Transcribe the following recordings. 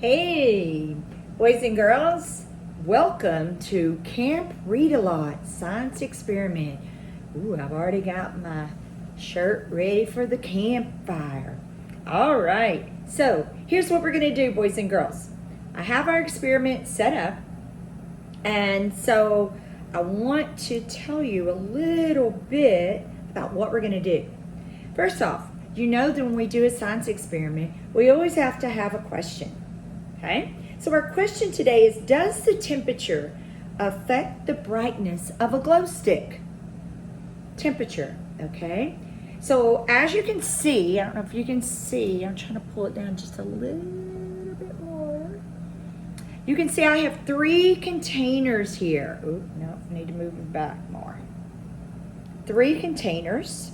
Hey, boys and girls, welcome to Camp Read-A-Lot Science Experiment. Ooh, I've already got my shirt ready for the campfire. All right, so here's what we're going to do, boys and girls. I have our experiment set up, and so I want to tell you a little bit about what we're going to do. First off, you know that when we do a science experiment, we always have to have a question. Okay, so our question today is, does the temperature affect the brightness of a glow stick? Temperature, okay? So as you can see, I don't know if you can see, I'm trying to pull it down just a little bit more. You can see I have 3 containers here. Oop, no, I need to move it back more. 3 containers.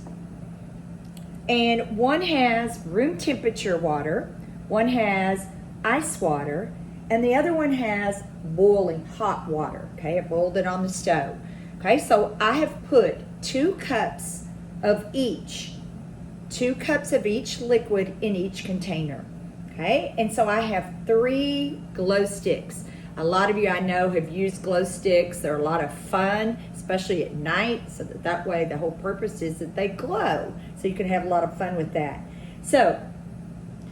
And one has room temperature water, one has ice water, and the other one has boiling hot water. Okay, I boiled it on the stove. Okay, so I have put 2 cups of each liquid in each container. Okay, and so I have 3 glow sticks. A lot of you I know have used glow sticks. They're a lot of fun, especially at night, so that way the whole purpose is that they glow, so you can have a lot of fun with that.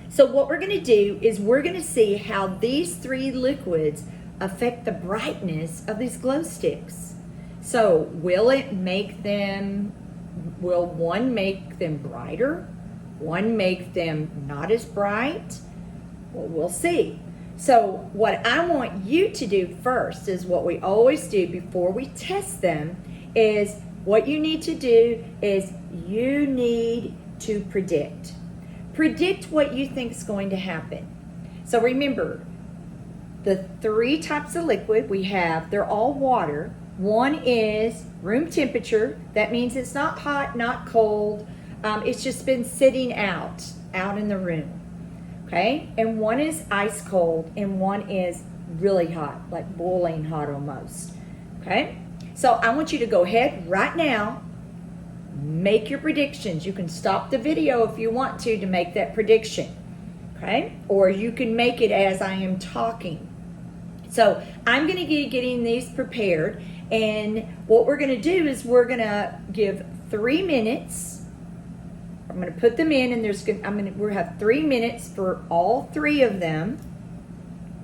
So what we're going to do is we're going to see how these 3 liquids affect the brightness of these glow sticks. So will one make them brighter? One make them not as bright? Well, we'll see. So what I want you to do first is what we always do before we test them is what you need to do is you need to predict. Predict what you think is going to happen. So remember, the 3 types of liquid we have, they're all water. One is room temperature. That means it's not hot, not cold. It's just been sitting out in the room. Okay? And one is ice cold and one is really hot, like boiling hot almost. Okay? So I want you to go ahead right now, make your predictions. You can stop the video if you want to make that prediction. Okay? Or you can make it as I am talking. So I'm going to be getting these prepared, and what we're going to do is we're going to give 3 minutes. I'm going to put them in, and we'll have 3 minutes for all 3 of them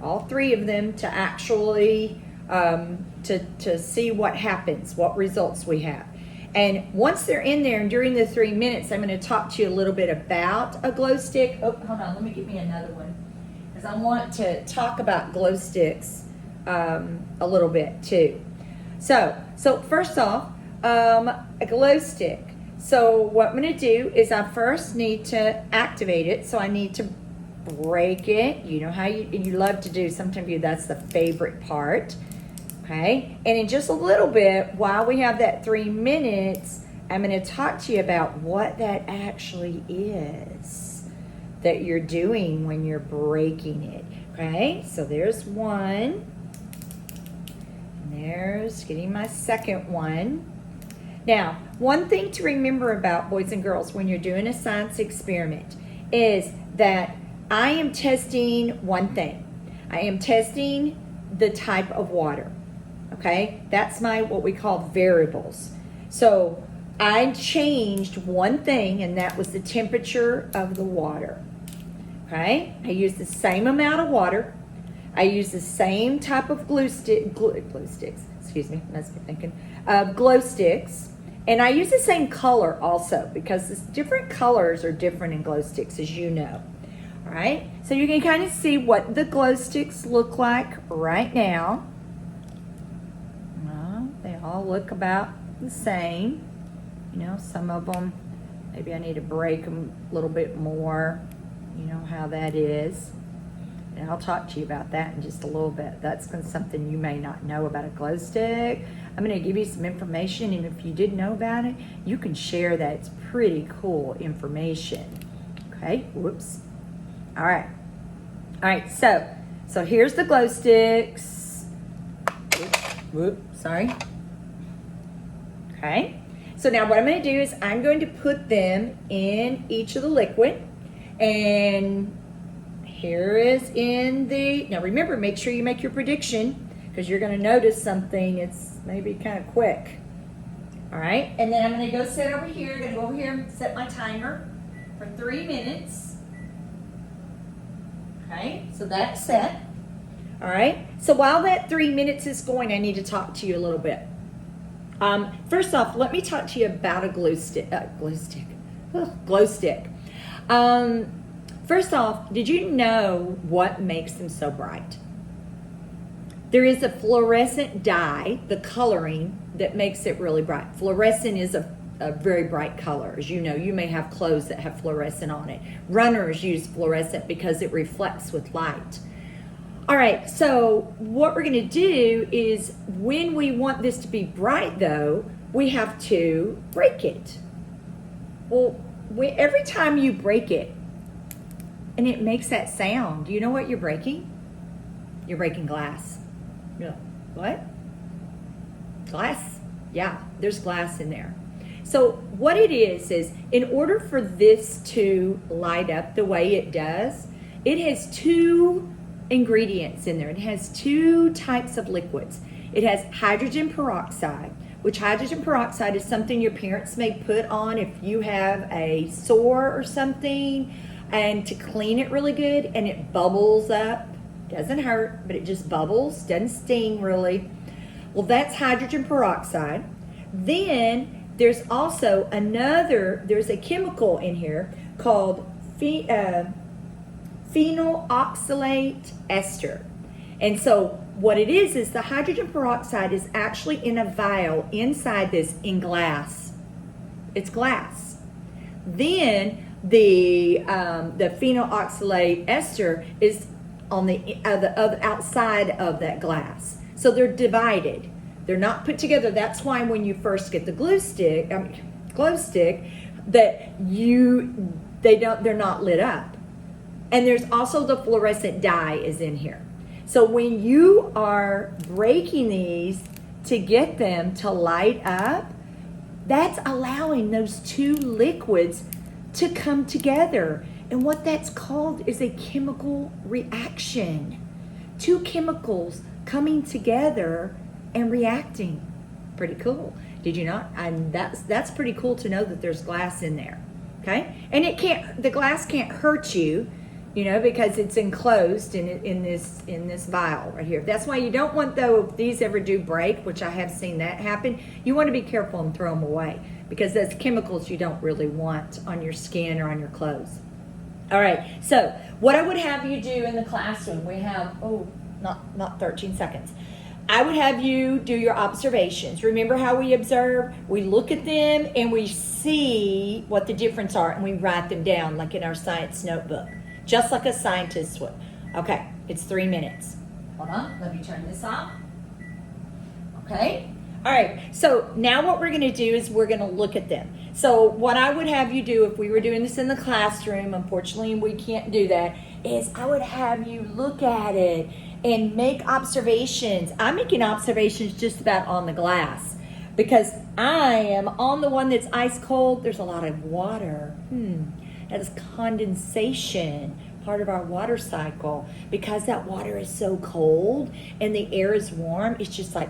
to actually to see what happens, what results we have. And once they're in there, and during the 3 minutes, I'm going to talk to you a little bit about a glow stick. Oh, hold on, let me get me another one, because I want to talk about glow sticks a little bit too. So first off, a glow stick. So what I'm going to do is I first need to activate it. So I need to break it. You know how you love to do. Sometimes that's the favorite part. Okay, and in just a little bit, while we have that 3 minutes, I'm going to talk to you about what that actually is that you're doing when you're breaking it. Okay, so there's one. And there's getting my second one. Now, one thing to remember about, boys and girls, when you're doing a science experiment is that I am testing one thing. I am testing the type of water. Okay, that's what we call variables. So I changed one thing, and that was the temperature of the water. Okay, I used the same amount of water. I used the same type of glow sticks. Excuse me, must be thinking glow sticks, and I use the same color also because the different colors are different in glow sticks, as you know. All right, so you can kind of see what the glow sticks look like right now. They all look about the same. You know, some of them, maybe I need to break them a little bit more. You know how that is. And I'll talk to you about that in just a little bit. That's something you may not know about a glow stick. I'm going to give you some information, and if you didn't know about it, you can share that. It's pretty cool information. Okay, whoops. All right, so here's the glow sticks. Whoops, sorry. Okay, so now what I'm going to do is I'm going to put them in each of the liquid, and here is in the, now remember, make sure you make your prediction because you're going to notice something. It's maybe kind of quick. All right, and then I'm going to go sit over here. I'm going to go over here and set my timer for 3 minutes. Okay, so that's set. All right, so while that 3 minutes is going, I need to talk to you a little bit. First off, let me talk to you about a glow stick. First off, did you know what makes them so bright? There is a fluorescent dye, the coloring, that makes it really bright. Fluorescent is a very bright color. As you know, you may have clothes that have fluorescent on it. Runners use fluorescent because it reflects with light. All right, so what we're going to do is when we want this to be bright, though, we have to break it. Well, every time you break it and it makes that sound, do you know what you're breaking? You're breaking glass. Yeah. What? Glass? Yeah, there's glass in there. So what it is in order for this to light up the way it does, it has 2 ingredients in there. It has 2 types of liquids. It has hydrogen peroxide, which hydrogen peroxide is something your parents may put on if you have a sore or something, and to clean it really good, and it bubbles up. Doesn't hurt, but it just bubbles, doesn't sting really. Well, that's hydrogen peroxide. Then there's also there's a chemical in here called phenyl oxalate ester. And so what it is the hydrogen peroxide is actually in a vial inside this in glass. It's glass. Then the phenyl oxalate ester is on the outside of that glass. So they're divided. They're not put together. That's why when you first get the glow stick, that they're not lit up. And there's also the fluorescent dye is in here. So when you are breaking these to get them to light up, that's allowing those 2 liquids to come together. And what that's called is a chemical reaction. 2 chemicals coming together and reacting. Pretty cool. Did you not? And that's pretty cool to know that there's glass in there. Okay? And the glass can't hurt you, because it's enclosed in this vial right here. That's why you don't want, though, if these ever do break, which I have seen that happen, you want to be careful and throw them away because those chemicals you don't really want on your skin or on your clothes. All right, so what I would have you do in the classroom, we have, not 13 seconds. I would have you do your observations. Remember how we observe? We look at them and we see what the difference are and we write them down like in our science notebook, just like a scientist would. Okay, it's 3 minutes. Hold on, let me turn this off. Okay, all right, so now what we're gonna do is we're gonna look at them. So what I would have you do if we were doing this in the classroom, unfortunately we can't do that, is I would have you look at it and make observations. I'm making observations just about on the glass because I am on the one that's ice cold. There's a lot of water. That is condensation, part of our water cycle. Because that water is so cold and the air is warm, it's just like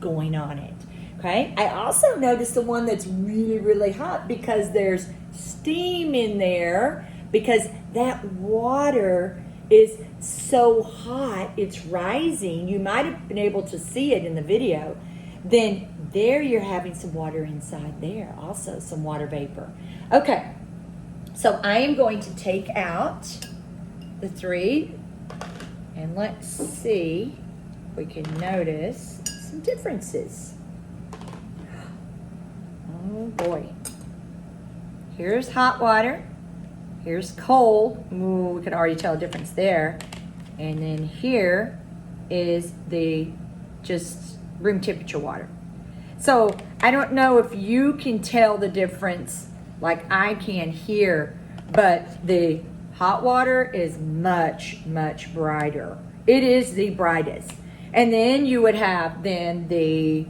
going on it. Okay, I also noticed the one that's really, really hot because there's steam in there because that water is so hot, it's rising. You might have been able to see it in the video. Then there you're having some water inside there, also some water vapor. Okay, so I am going to take out the 3 and let's see if we can notice some differences. Oh boy. Here's hot water. Here's cold. Ooh, we can already tell a difference there. And then here is the just room temperature water. So I don't know if you can tell the difference like I can here, but the hot water is much, much brighter. It is the brightest. And then you would have then the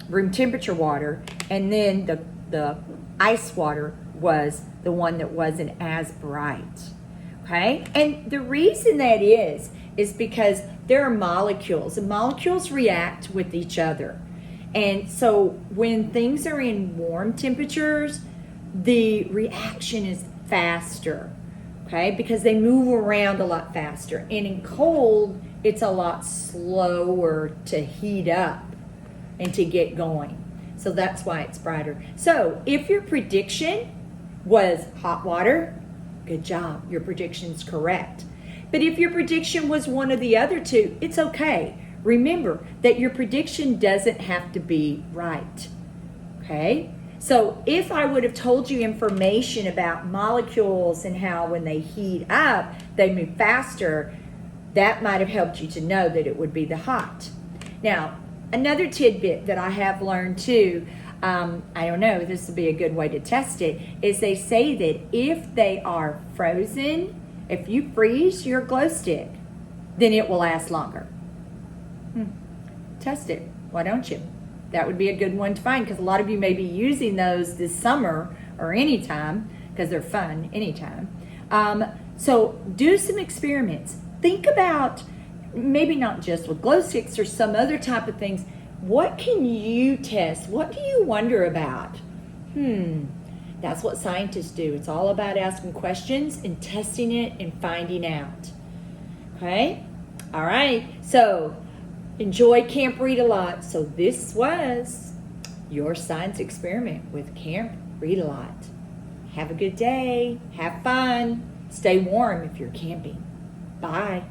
room temperature water, and then the ice water was the one that wasn't as bright. Okay? And the reason that is because there are molecules, and molecules react with each other. And so when things are in warm temperatures, the reaction is faster, okay? Because they move around a lot faster. And in cold, it's a lot slower to heat up and to get going. So that's why it's brighter. So if your prediction was hot water, good job. Your prediction's correct. But if your prediction was one of the other two, it's okay. Remember that your prediction doesn't have to be right. Okay? So if I would have told you information about molecules and how when they heat up, they move faster, that might have helped you to know that it would be the hot. Now, another tidbit that I have learned too, I don't know, this would be a good way to test it, is they say that if they are frozen, if you freeze your glow stick, then it will last longer. Test it. Why don't you? That would be a good one to find, because a lot of you may be using those this summer or anytime, because they're fun anytime. So do some experiments. Think about, maybe not just with glow sticks or some other type of things, what can you test? What do you wonder about? That's what scientists do. It's all about asking questions and testing it and finding out. Okay? All right. So enjoy Camp Read a Lot. So this was your science experiment with Camp Read a Lot. Have a good day. Have fun. Stay warm if you're camping. Bye.